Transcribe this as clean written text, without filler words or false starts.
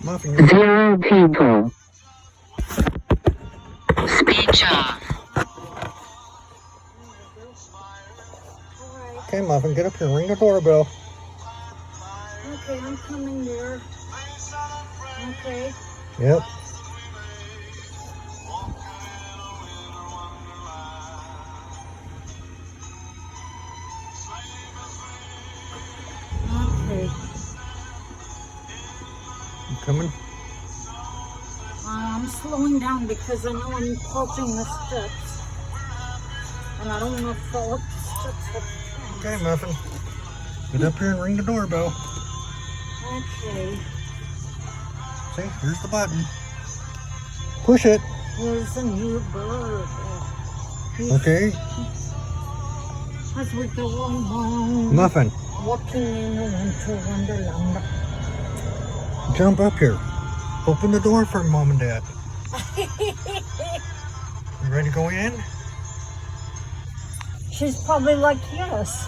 Muffin, 0 people. Speech off. okay, Muffin, get up here and ring the doorbell. Okay, I'm coming there. Okay. Yep. Okay. You coming? I'm slowing down because I know I'm approaching the steps. And I don't want to fall up the steps. Okay, Muffin. Get up here and ring the doorbell. Okay. See, here's the button. Push it. There's a new bird. Okay. As we go along. Muffin, Walking in a winter wonderland. jump up here. Open the door for Mom and Dad. You ready to go in? She's probably like, yes.